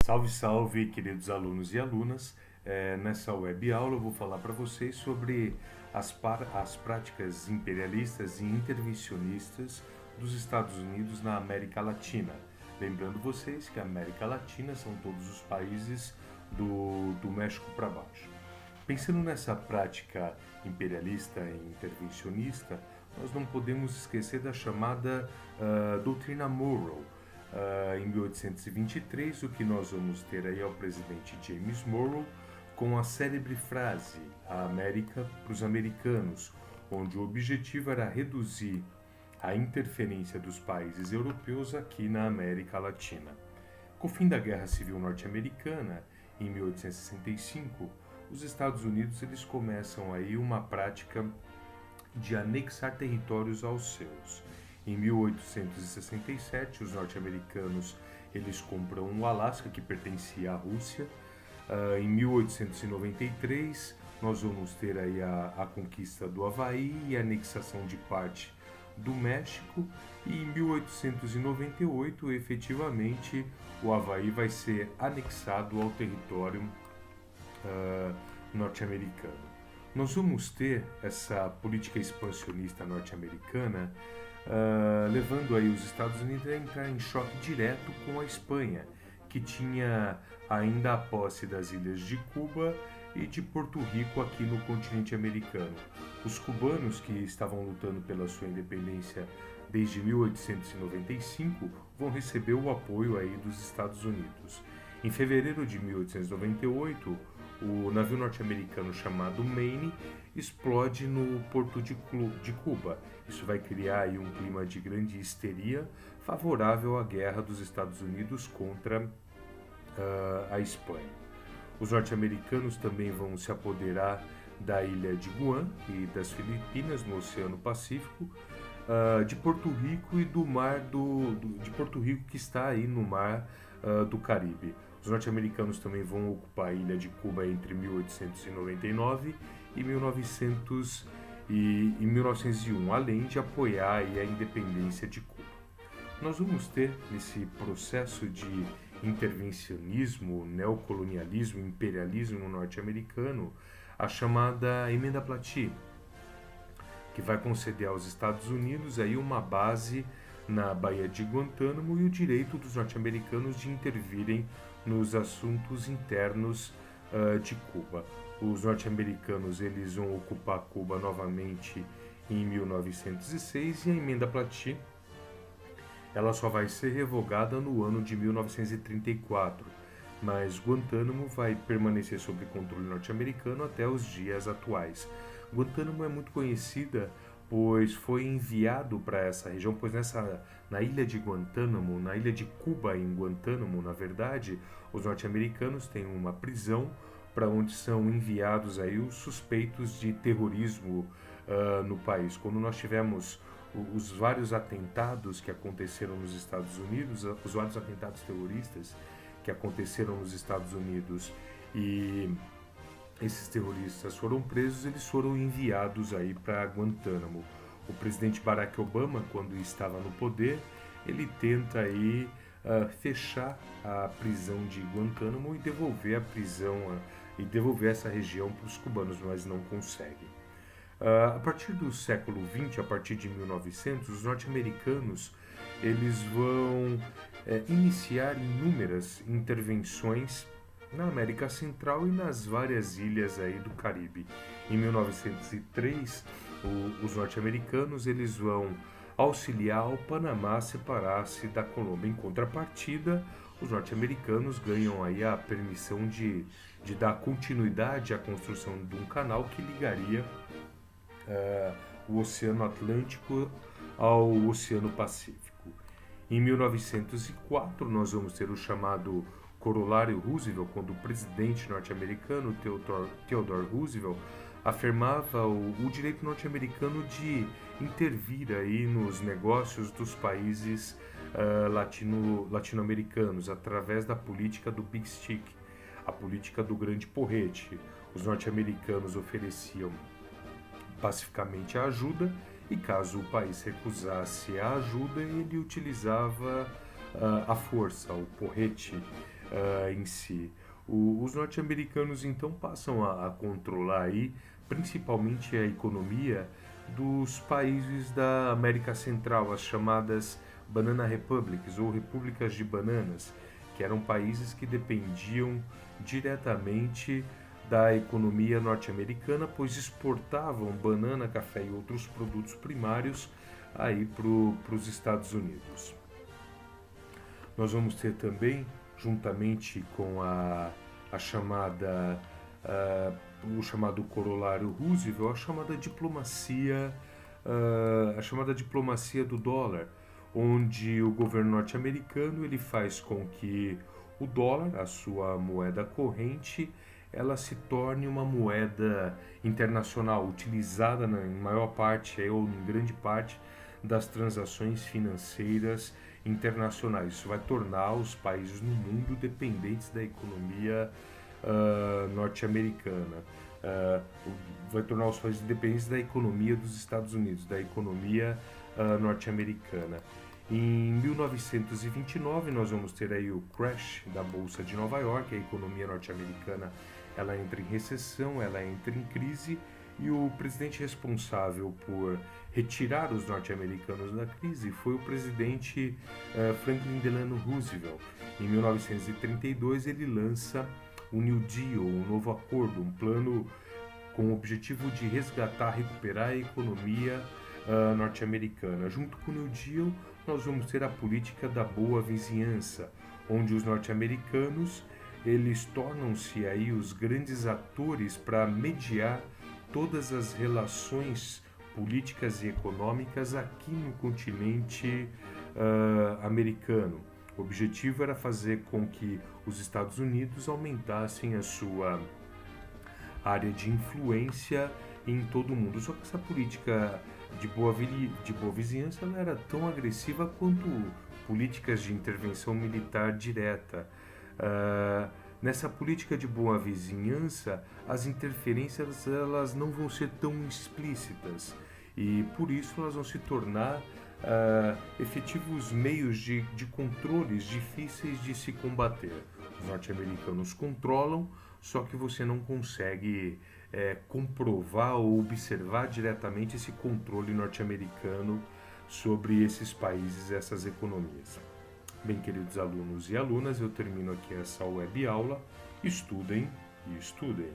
Salve, salve, queridos alunos e alunas. Nessa web aula eu vou falar para vocês sobre as práticas imperialistas e intervencionistas dos Estados Unidos na América Latina. Lembrando vocês que a América Latina são todos os países do México para baixo. Pensando nessa prática imperialista e intervencionista, nós não podemos esquecer da chamada doutrina Monroe. Em 1823, o que nós vamos ter aí é o presidente James Monroe com a célebre frase "A América para os americanos", onde o objetivo era reduzir a interferência dos países europeus aqui na América Latina. Com o fim da Guerra Civil Norte-Americana, em 1865, os Estados Unidos eles começam aí uma prática de anexar territórios aos seus. Em 1867, os norte-americanos eles compram o Alasca, que pertencia à Rússia. Em 1893, nós vamos ter aí a conquista do Havaí e a anexação de parte do México. E em 1898, efetivamente, o Havaí vai ser anexado ao território norte-americano. Nós vamos ter essa política expansionista norte-americana levando aí os Estados Unidos a entrar em choque direto com a Espanha, que tinha ainda a posse das ilhas de Cuba e de Porto Rico aqui no continente americano. Os cubanos, que estavam lutando pela sua independência desde 1895, vão receber o apoio aí dos Estados Unidos. Em fevereiro de 1898, o navio norte-americano chamado Maine explode no porto de Cuba. Isso vai criar aí um clima de grande histeria favorável à guerra dos Estados Unidos contra a Espanha. Os norte-americanos também vão se apoderar da ilha de Guam e das Filipinas no Oceano Pacífico, de Porto Rico e do mar de Porto Rico, que está aí no mar do Caribe. Os norte-americanos também vão ocupar a ilha de Cuba entre 1899 e 1901, além de apoiar aí a independência de Cuba. Nós vamos ter nesse processo de intervencionismo, neocolonialismo, imperialismo norte-americano, a chamada Emenda Platy, que vai conceder aos Estados Unidos aí uma base na Baía de Guantánamo e o direito dos norte-americanos de intervirem nos assuntos internos de Cuba. Os norte-americanos eles vão ocupar Cuba novamente em 1906 e a Emenda Platy ela só vai ser revogada no ano de 1934, mas Guantánamo vai permanecer sob controle norte-americano até os dias atuais. Guantánamo é muito conhecida pois foi enviado para essa região, pois na ilha de Guantánamo, na ilha de Cuba em Guantánamo, na verdade, os norte-americanos têm uma prisão para onde são enviados aí os suspeitos de terrorismo no país. Quando nós tivemos os vários atentados que aconteceram nos Estados Unidos, os vários atentados terroristas que aconteceram nos Estados Unidos e esses terroristas foram presos, eles foram enviados aí para Guantánamo. O presidente Barack Obama, quando estava no poder, ele tenta aí fechar a prisão de Guantánamo e devolver a prisão e devolver essa região para os cubanos, mas não consegue. A partir do século XX, a partir de 1900, os norte-americanos eles vão iniciar inúmeras intervenções na América Central e nas várias ilhas aí do Caribe. Em 1903, os norte-americanos eles vão auxiliar o Panamá a separar-se da Colômbia. Em contrapartida, os norte-americanos ganham aí a permissão de dar continuidade à construção de um canal que ligaria o Oceano Atlântico ao Oceano Pacífico. Em 1904, nós vamos ter o chamado Corolário Roosevelt, quando o presidente norte-americano Theodore Roosevelt afirmava o direito norte-americano de intervir aí nos negócios dos países latino-americanos através da política do Big Stick, a política do grande porrete. Os norte-americanos ofereciam pacificamente a ajuda e caso o país recusasse a ajuda, ele utilizava a força, o porrete. em si. Os norte-americanos então passam a controlar aí, principalmente a economia dos países da América Central, as chamadas Banana Republics ou Repúblicas de Bananas, que eram países que dependiam diretamente da economia norte-americana, pois exportavam banana, café e outros produtos primários aí para os Estados Unidos. Nós vamos ter também, juntamente com a chamada o chamado corolário Roosevelt, a chamada diplomacia do dólar, onde o governo norte-americano ele faz com que o dólar, a sua moeda corrente, ela se torne uma moeda internacional utilizada em maior parte ou em grande parte das transações financeiras internacionais. Isso vai tornar os países no mundo dependentes da economia norte-americana. Vai tornar os países dependentes da economia dos Estados Unidos, da economia norte-americana. Em 1929 nós vamos ter aí o crash da Bolsa de Nova York, a economia norte-americana ela entra em recessão, ela entra em crise, e o presidente responsável por retirar os norte-americanos da crise foi o presidente Franklin Delano Roosevelt. Em 1932 ele lança o New Deal, um novo acordo, um plano com o objetivo de resgatar, recuperar a economia norte-americana. Junto com o New Deal, nós vamos ter a política da boa vizinhança, onde os norte-americanos eles tornam-se aí os grandes atores para mediar todas as relações políticas e econômicas aqui no continente americano. O objetivo era fazer com que os Estados Unidos aumentassem a sua área de influência em todo o mundo. Só que essa política de boa vizinhança ela era tão agressiva quanto políticas de intervenção militar direta. Nessa política de boa vizinhança, as interferências elas não vão ser tão explícitas e por isso elas vão se tornar efetivos meios de controles difíceis de se combater. Os norte-americanos controlam, só que você não consegue comprovar ou observar diretamente esse controle norte-americano sobre esses países, essas economias. Bem, queridos alunos e alunas, eu termino aqui essa web aula. Estudem e estudem.